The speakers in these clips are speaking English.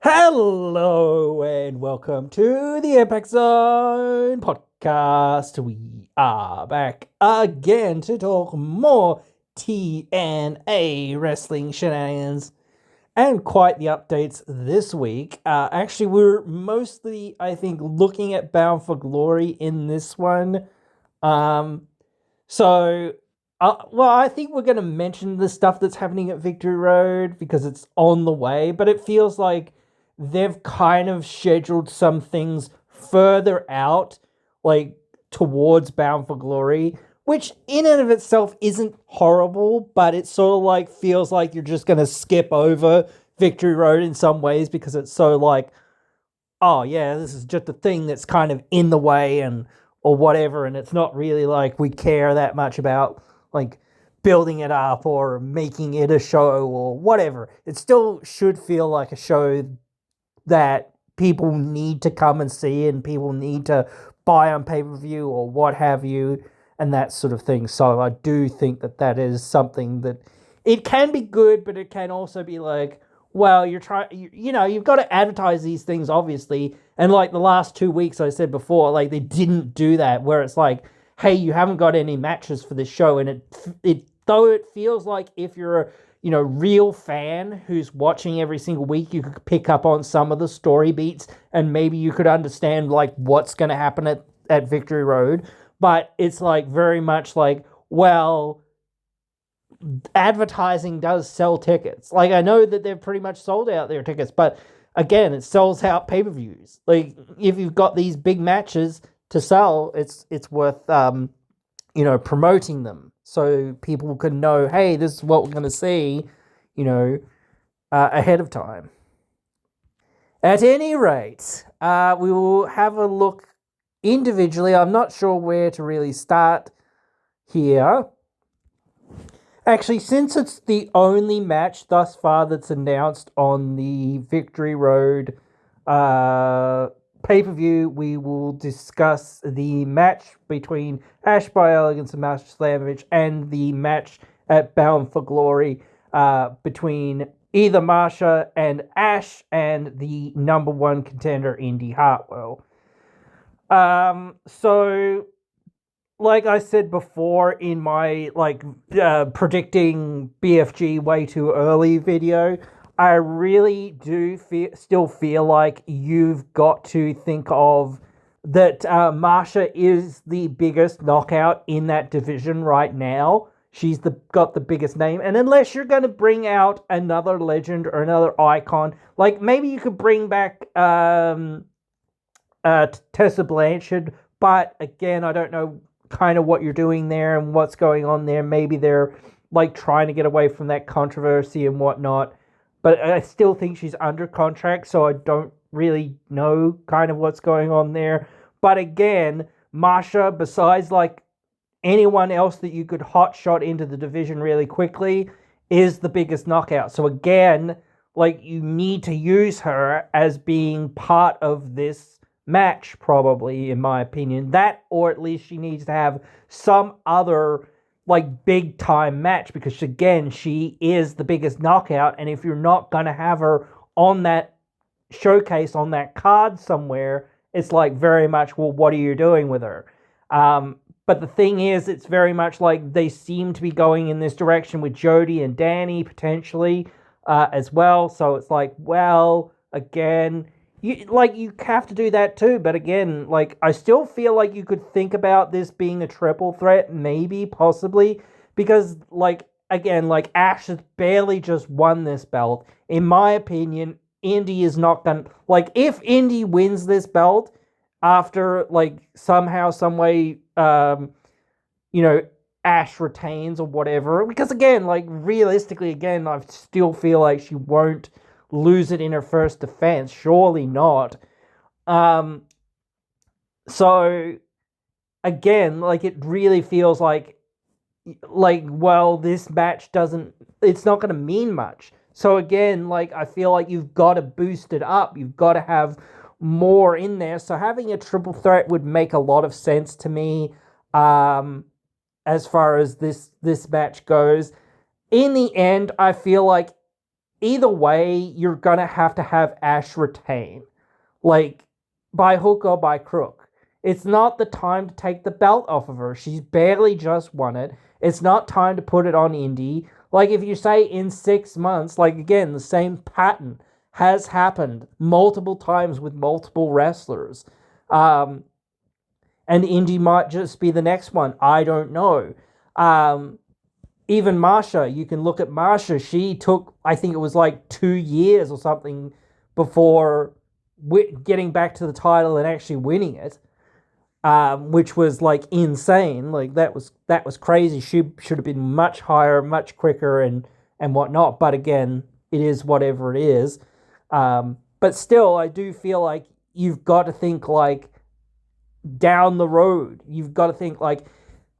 Hello and welcome to the Impact Zone podcast. We are back again to talk more TNA wrestling shenanigans and quite the updates this week. Actually, we're mostly, I think, looking at Bound for Glory in this one. Um, so, I think we're going to mention the stuff that's happening at Victory Road because it's on the way, but it feels like they've kind of scheduled some things further out, like towards Bound for Glory, which in and of itself isn't horrible, but it sort of like feels like you're just going to skip over Victory Road in some ways because it's so like, oh yeah, this is just a thing that's kind of in the way and or whatever, and it's not really like we care that much about like building it up or making it a show or whatever. It still should feel like a show that people need to come and see and people need to buy on pay-per-view or what have you and that sort of thing. So I do think that that is something that it can be good, but it can also be like, well, you're trying, you've got to advertise these things, obviously. And like the last 2 weeks, I said before, like they didn't do that, where it's like, hey, you haven't got any matches for this show. And though it feels like if you're a, real fan who's watching every single week, you could pick up on some of the story beats and maybe you could understand like what's going to happen at Victory Road. But it's like very much like, well, advertising does sell tickets. Like I know that they've pretty much sold out their tickets, but again, it sells out pay-per-views. Like if you've got these big matches to sell, it's worth promoting them so people can know, hey, this is what we're going to see, ahead of time. At any rate, we will have a look individually. I'm not sure where to really start here. Actually, since it's the only match thus far that's announced on the Victory Road pay-per-view, we will discuss the match between Ash by Elegance and Master Slamovich and the match at Bound for Glory between either Marsha and Ash and the number one contender, Indy Hartwell. So like I said before in my predicting BFG way too early video, I really do still feel like you've got to think of that Marsha is the biggest knockout in that division right now. She's got the biggest name, and unless you're going to bring out another legend or another icon, like maybe you could bring back Tessa Blanchard, but again, I don't know kind of what you're doing there and what's going on there. Maybe they're like trying to get away from that controversy and whatnot, but I still think she's under contract, so I don't really know kind of what's going on there. But again, Marsha, besides like anyone else that you could hot shot into the division really quickly, is the biggest knockout. So again, like you need to use her as being part of this match, probably, in my opinion. That, or at least she needs to have some other like big time match, because again, she is the biggest knockout, and if you're not going to have her on that showcase, on that card somewhere, it's like very much, well, what are you doing with her? But the thing is, it's very much like they seem to be going in this direction with Jody and Danny potentially as well. So it's like, well, again, you have to do that too, but again, like I still feel like you could think about this being a triple threat, maybe, possibly, because like again, like Ash has barely just won this belt. In my opinion, Indy is not gonna like if Indy wins this belt after like somehow, some way, Ash retains or whatever. Because again, like realistically, again, I still feel like she won't lose it in her first defense. Surely not. So again, like it really feels like well, this match it's not going to mean much. So again, like I feel like you've got to boost it up. You've got to have more in there. So having a triple threat would make a lot of sense to me. As far as this match goes, in the end, I feel like either way, you're going to have Ash retain. Like, by hook or by crook. It's not the time to take the belt off of her. She's barely just won it. It's not time to put it on Indy. Like, if you say in 6 months, like, again, the same pattern has happened multiple times with multiple wrestlers. And Indy might just be the next one. I don't know. Even Marsha, you can look at Marsha. She took, I think it was like 2 years or something before getting back to the title and actually winning it, which was like insane. Like that was crazy. She should have been much higher, much quicker, and whatnot. But again, it is whatever it is. But still, I do feel like you've got to think like down the road. You've got to think like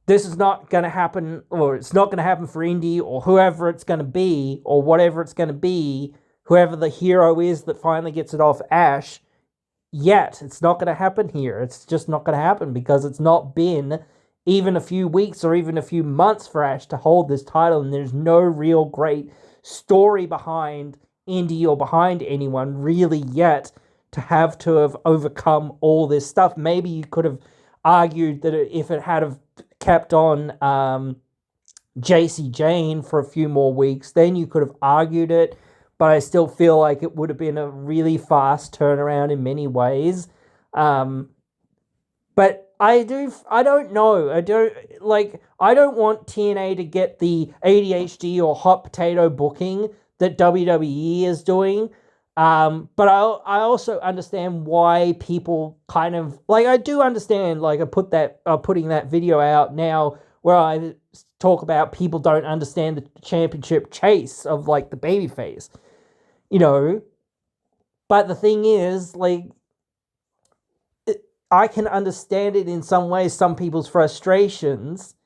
this is not going to happen, or it's not going to happen for Indy or whoever it's going to be, or whatever it's going to be. Whoever the hero is that finally gets it off Ash, yet it's not going to happen here. It's just not going to happen because it's not been even a few weeks or even a few months for Ash to hold this title, and there's no real great story behind Indy or behind anyone really yet to have overcome all this stuff. Maybe you could have argued that if it had have kept on JC Jane for a few more weeks, then you could have argued it. But I still feel like it would have been a really fast turnaround in many ways. But I don't know. I don't want TNA to get the ADHD or hot potato booking that WWE is doing. But I also understand why people kind of, like, I do understand, like, putting that video out now where I talk about people don't understand the championship chase of, like, the babyface. You know, but the thing is, like, I can understand it in some ways, some people's frustrations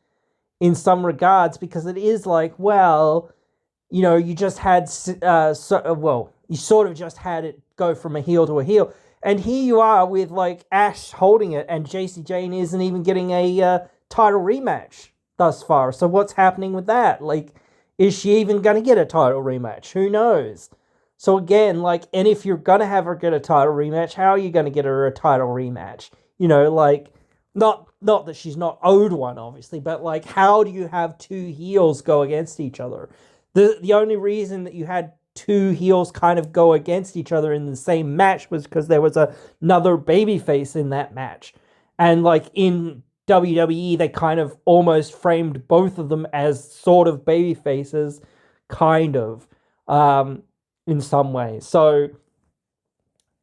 in some regards, because it is like, well, you know, you just had, you sort of just had it go from a heel to a heel. And here you are with, like, Ash holding it, and JC Jane isn't even getting a title rematch thus far. So what's happening with that? Like, is she even going to get a title rematch? Who knows? So again, like, and if you're going to have her get a title rematch, how are you going to get her a title rematch? You know, like, not that she's not owed one, obviously, but, like, how do you have two heels go against each other? The only reason that you had two heels kind of go against each other in the same match was because there was another babyface in that match. And, like, in WWE, they kind of almost framed both of them as sort of babyfaces, kind of. In some ways. So,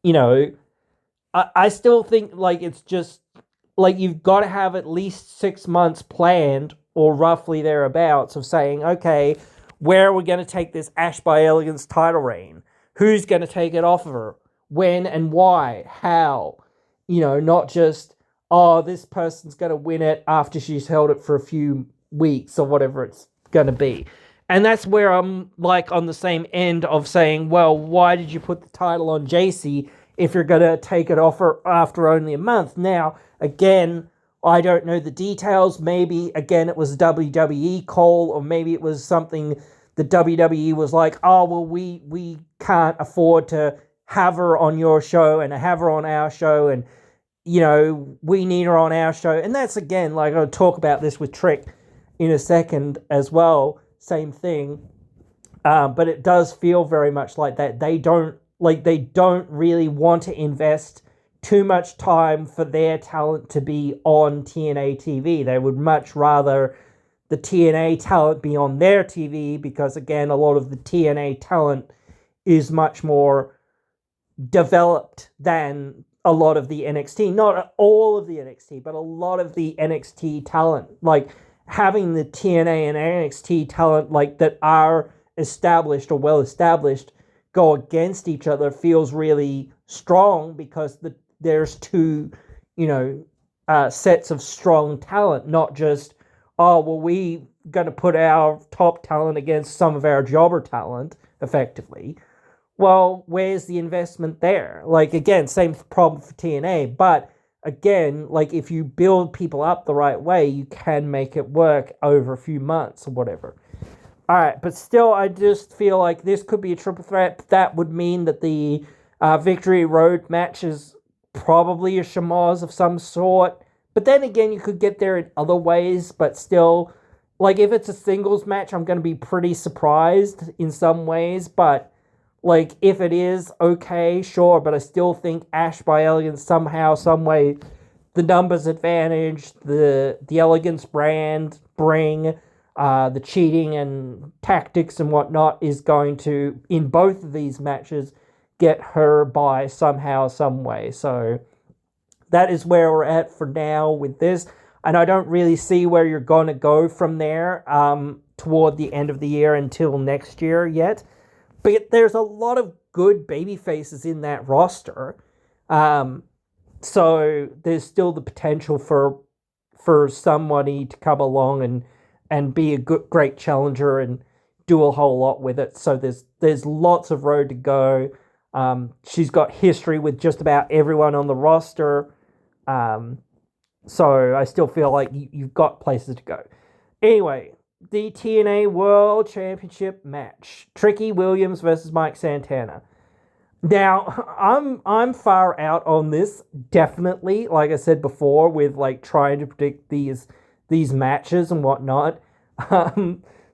you know, I still think, like, it's just, like, you've got to have at least 6 months planned, or roughly thereabouts, of saying, okay, where are we going to take this Ash by Elegance title reign? Who's going to take it off of her? When and why? How? You know, not just, oh, this person's going to win it after she's held it for a few weeks, or whatever it's going to be. And that's where I'm, like, on the same end of saying, well, why did you put the title on JC if you're going to take it off her after only a month? Now, again, I don't know the details. Maybe, again, it was a WWE call, or maybe it was something the WWE was like, oh, well, we can't afford to have her on your show and have her on our show, and, you know, we need her on our show. And that's, again, like, I'll talk about this with Trick in a second as well. Same thing, but it does feel very much like that. They don't really want to invest too much time for their talent to be on TNA TV. They would much rather the TNA talent be on their TV, because, again, a lot of the TNA talent is much more developed than a lot of the NXT. Not all of the NXT, but a lot of the NXT talent. Like, having the TNA and NXT talent, like, that are established or well established go against each other feels really strong, because there's two, you know, sets of strong talent, not just, oh, well, we going to put our top talent against some of our jobber talent, effectively. Well, where's the investment there? Like, again, same problem for TNA, but again, like, if you build people up the right way, you can make it work over a few months or whatever. All right, but still, I just feel like this could be a triple threat. That would mean that the Victory Road match is probably a Shemaz of some sort. But then again, you could get there in other ways, but still, like, if it's a singles match, I'm going to be pretty surprised in some ways. But, like, if it is, okay, sure. But I still think Ash by Elegance somehow, some way, the numbers advantage, the Elegance brand bring, the cheating and tactics and whatnot is going to, in both of these matches, get her by somehow, some way. So that is where we're at for now with this. And I don't really see where you're going to go from there toward the end of the year until next year yet. But there's a lot of good baby faces in that roster. So there's still the potential for somebody to come along and be a great challenger and do a whole lot with it. So there's lots of road to go. She's got history with just about everyone on the roster. So I still feel like you've got places to go. Anyway, the TNA World Championship match. Tricky Williams versus Mike Santana. Now, I'm far out on this, definitely, like I said before, with like trying to predict these matches and whatnot.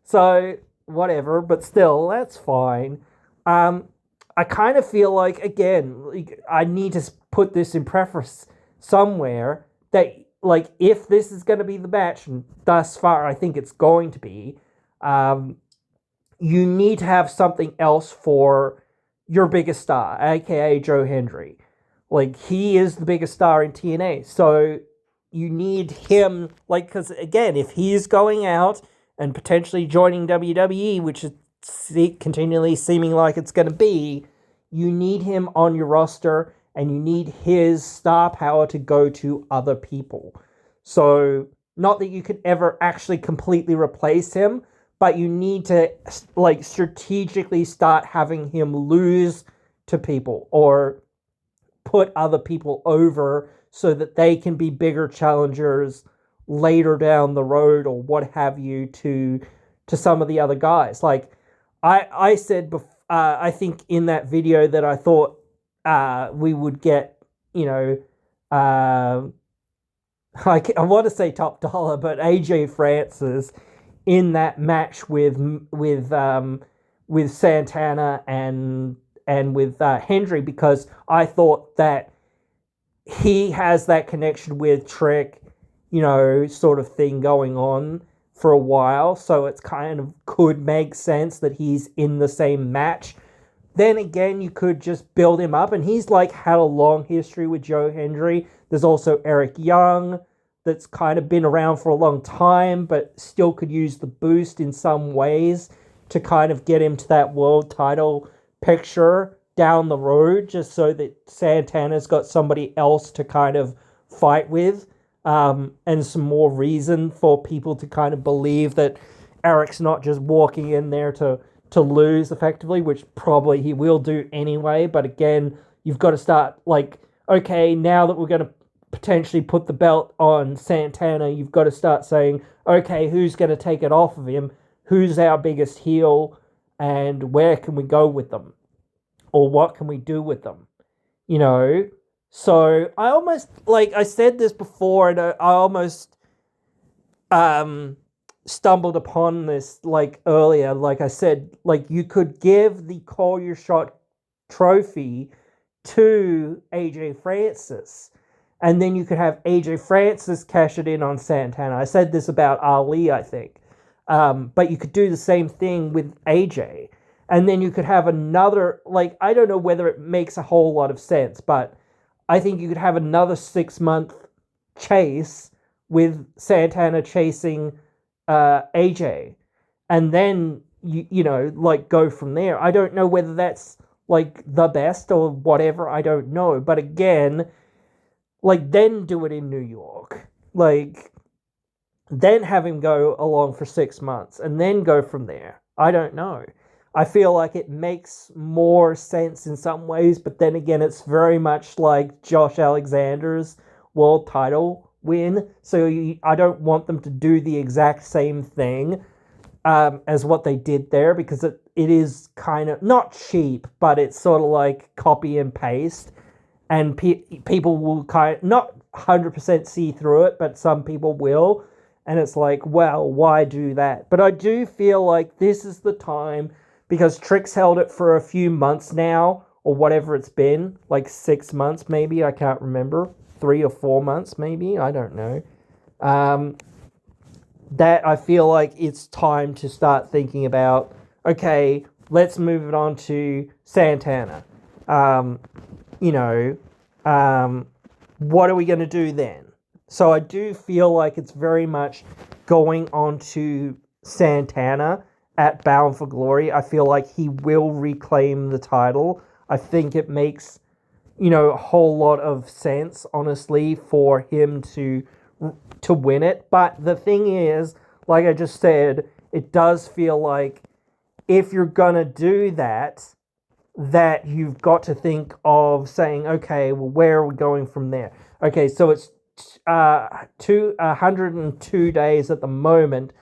So whatever, but still, that's fine. I kind of feel like, again, like, I need to put this in preface somewhere that, like, if this is going to be the match, and thus far I think it's going to be, you need to have something else for your biggest star, aka Joe Hendry. Like, he is the biggest star in TNA, so you need him, like, because again, if he's going out and potentially joining WWE, which is continually seeming like it's going to be, you need him on your roster, and you need his star power to go to other people. So, not that you could ever actually completely replace him, but you need to, like, strategically start having him lose to people or put other people over so that they can be bigger challengers later down the road or what have you to some of the other guys. Like, I said, I think in that video that I thought we would get, you know, like, I want to say top dollar, but AJ Francis in that match with Santana and with Hendry, because I thought that he has that connection with Trick, you know, sort of thing going on for a while, so it's kind of could make sense that he's in the same match. Then again, you could just build him up, and he's like had a long history with Joe Hendry. There's also Eric Young that's kind of been around for a long time, but still could use the boost in some ways to kind of get him to that world title picture down the road, just so that Santana's got somebody else to kind of fight with, and some more reason for people to kind of believe that Eric's not just walking in there to lose effectively, which probably he will do anyway. But again, you've got to start, like, okay, now that we're going to potentially put the belt on Santana, you've got to start saying, okay, who's going to take it off of him? Who's our biggest heel? And where can we go with them? Or what can we do with them? You know? So I almost, like I said this before, and I almost stumbled upon this, like, earlier. Like I said, like, you could give the Call Your Shot trophy to AJ Francis, and then you could have AJ Francis cash it in on Santana. I said this about Ali, I think. But you could do the same thing with AJ. And then you could have another, like, I don't know whether it makes a whole lot of sense, but I think you could have another 6-month chase with Santana chasing AJ. And then, you know, like, go from there. I don't know whether that's, like, the best or whatever. I don't know. But again, like, then do it in New York. Like, then have him go along for 6 months and then go from there. I don't know. I feel like it makes more sense in some ways, but then again, it's very much like Josh Alexander's world title win. So I don't want them to do the exact same thing. as what they did there, because it is kind of not cheap, but it's sort of like copy and paste, and people will kind of not 100% see through it, but some people will, and it's like, well, why do that? But I do feel like this is the time, because Trick's held it for a few months now, or whatever it's been, like 6 months maybe, I can't remember, 3 or 4 months maybe, I don't know. That I feel like it's time to start thinking about, okay, let's move it on to Santana. What are we going to do then? So I do feel like it's very much going on to Santana at Bound for Glory. I feel like he will reclaim the title. I think it makes, a whole lot of sense, honestly, for him to win it. But the thing is, like I just said, it does feel like if you're gonna do that you've got to think of saying, okay, well, where are we going from there? Okay, so it's 102 days at the moment.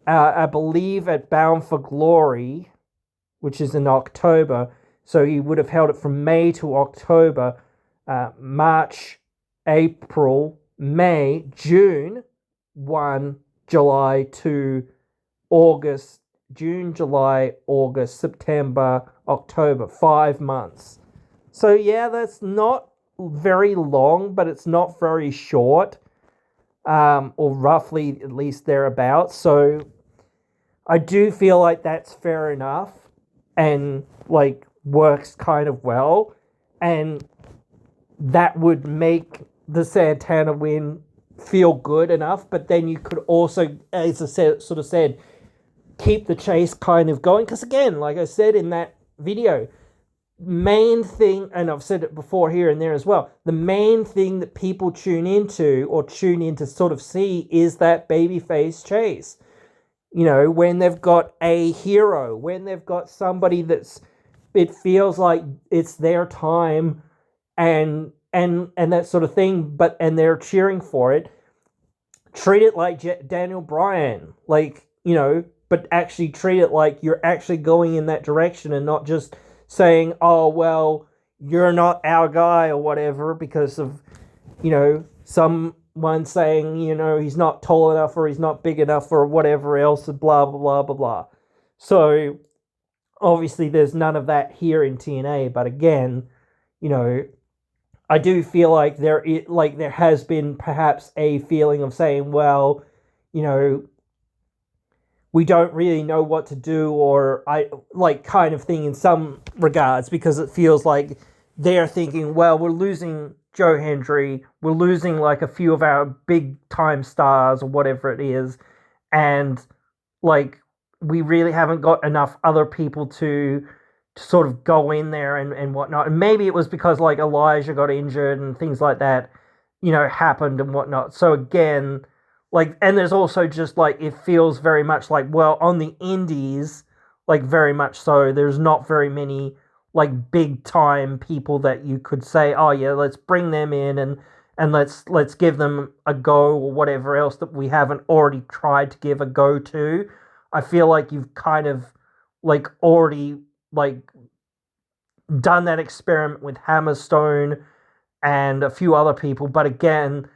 I believe at Bound for Glory, which is in October, so he would have held it from May to October, March, April, May, June, 1, July, 2, August, June, July, August, September, October, 5 months. So yeah, that's not very long, but it's not very short, or roughly at least thereabouts. So I do feel like that's fair enough and like works kind of well, and that would make the Santana win feel good enough. But then you could also, as I said, keep the chase kind of going, because again, like I said in that video, main thing, and I've said it before here and there as well, the main thing that people tune in to sort of see is that babyface chase. When they've got a hero, when they've got somebody it feels like it's their time, and that sort of thing, and they're cheering for it. Treat it like Daniel Bryan, but actually treat it like you're actually going in that direction, and not just saying, oh, well, you're not our guy or whatever, because of, someone saying, he's not tall enough or he's not big enough or whatever else, blah, blah, blah, blah, blah. So obviously there's none of that here in TNA, but again, I do feel like there has been perhaps a feeling of saying, well, we don't really know what to do, or kind of thing in some regards, because it feels like they're thinking, well, we're losing Joe Hendry, we're losing like a few of our big time stars or whatever it is, and like we really haven't got enough other people to sort of go in there and whatnot. And maybe it was because like Elijah got injured and things like that, happened and whatnot. So again, and there's also just it feels very much like, well, on the indies, very much so, there's not very many big time people that you could say, oh yeah, let's bring them in and let's give them a go, or whatever else that we haven't already tried to give a go to. I feel like you've kind of already done that experiment with Hammerstone and a few other people, but again,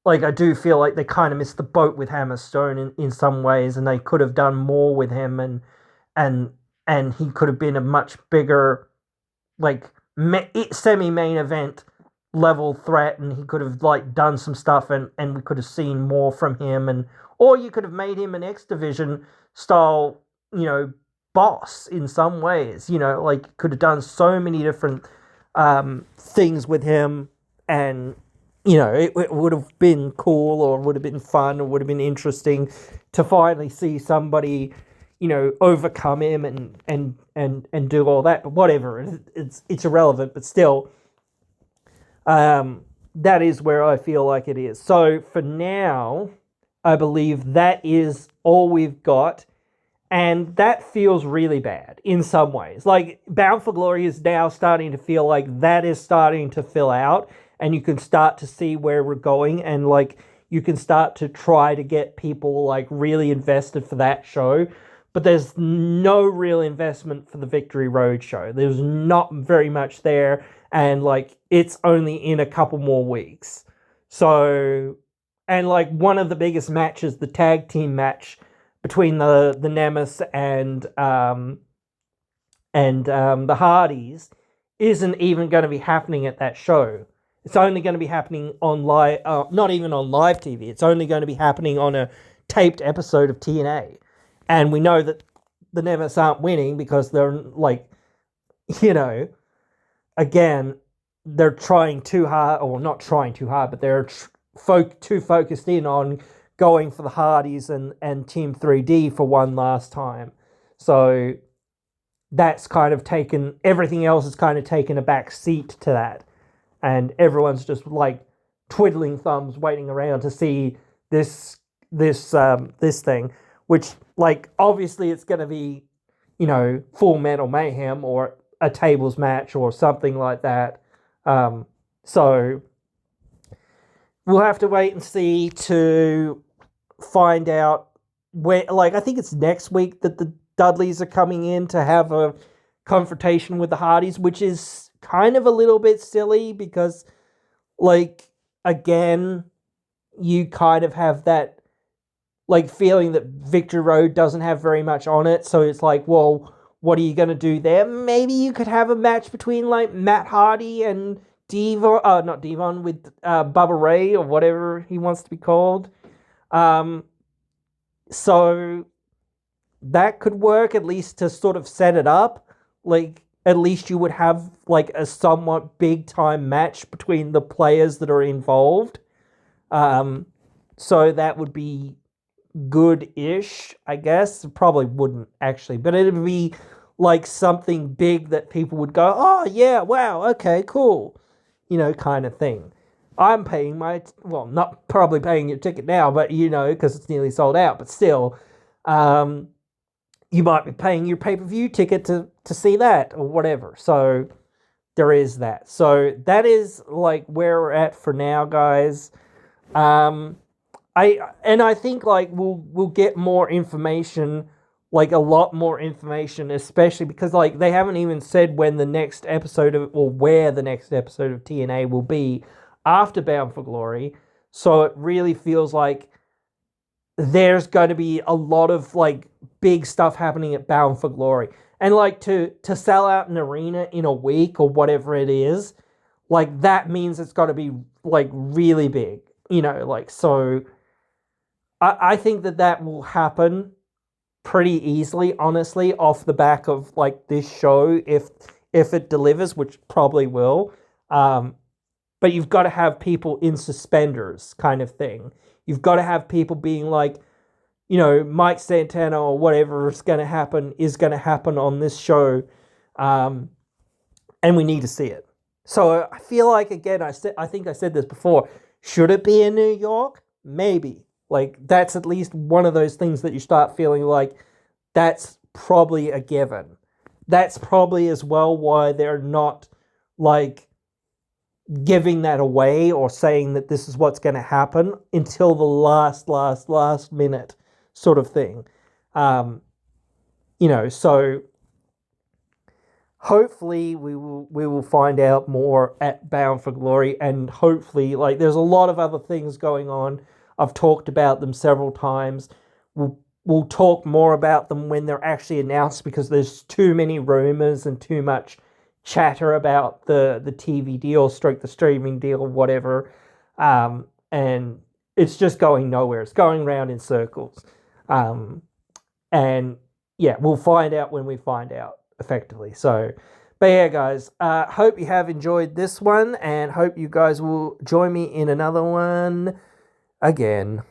I do feel like they kind of missed the boat with Hammerstone in some ways, and they could have done more with him, and he could have been a much bigger, semi-main event level threat, and he could have done some stuff, and we could have seen more from him, or you could have made him an X Division style, boss in some ways, could have done so many different things with him, and it would have been cool, or would have been fun, or would have been interesting to finally see somebody, overcome him and do all that. But whatever, it's irrelevant. But still, that is where I feel like it is. So for now, I believe that is all we've got. And that feels really bad in some ways. Bound for Glory is now starting to feel like that is starting to fill out, and you can start to see where we're going, and you can start to try to get people like really invested for that show. But there's no real investment for the Victory Road show. There's not very much there, and like it's only in a couple more weeks. So, and like one of the biggest matches, the tag team match between the Nemesis and the Hardys, isn't even going to be happening at that show. It's only going to be happening on live, not even on live TV. It's only going to be happening on a taped episode of TNA. And we know that the Nemesis aren't winning because they're like, again, they're trying too hard, or not trying too hard, but they're too focused in on going for the Hardys and Team 3D for one last time. So that's kind of taken, everything else has kind of taken a back seat to that. And everyone's just like twiddling thumbs, waiting around to see this thing, which like obviously it's going to be, Full Metal Mayhem or a tables match or something like that. So we'll have to wait and see to find out where. Like I think it's next week that the Dudleys are coming in to have a confrontation with the Hardys, which is kind of a little bit silly because, like, again, you kind of have that, like, feeling that Victory Road doesn't have very much on it. So it's like, well, what are you going to do there? Maybe you could have a match between, like, Matt Hardy and not Devon, with Bubba Ray or whatever he wants to be called. So that could work, at least to sort of set it up. Like, at least you would have like a somewhat big time match between the players that are involved. So that would be good-ish, I guess. It probably wouldn't actually, but it would be like something big that people would go, oh yeah, wow, okay, cool, kind of thing. I'm paying not probably paying your ticket now, but because it's nearly sold out, but still, you might be paying your pay-per-view ticket to see that or whatever. So there is that. So that is like where we're at for now, guys. I think like we'll get more information, like a lot more information, especially because like they haven't even said when the next episode or where the next episode of TNA will be after Bound for Glory. So it really feels like there's going to be a lot of like big stuff happening at Bound for Glory. And like to sell out an arena in a week or whatever it is, like that means it's got to be like really big, so I think that will happen pretty easily, honestly, off the back of like this show, if it delivers, which probably will. But you've got to have people in suspenders kind of thing. You've got to have people being like, Mike Santana or whatever is going to happen on this show. And we need to see it. So I feel like, again, I think I said this before. Should it be in New York? Maybe. Like, that's at least one of those things that you start feeling like that's probably a given. That's probably as well why they're not, like, giving that away or saying that this is what's going to happen until the last minute sort of thing. So hopefully we will find out more at Bound for Glory, and hopefully, like, there's a lot of other things going on. I've talked about them several times. We'll talk more about them when they're actually announced, because there's too many rumors and too much chatter about the TV deal, the streaming deal, whatever. And it's just going nowhere. It's going around in circles. And yeah, we'll find out when we find out, effectively. So, but yeah, guys, hope you have enjoyed this one, and hope you guys will join me in another one again.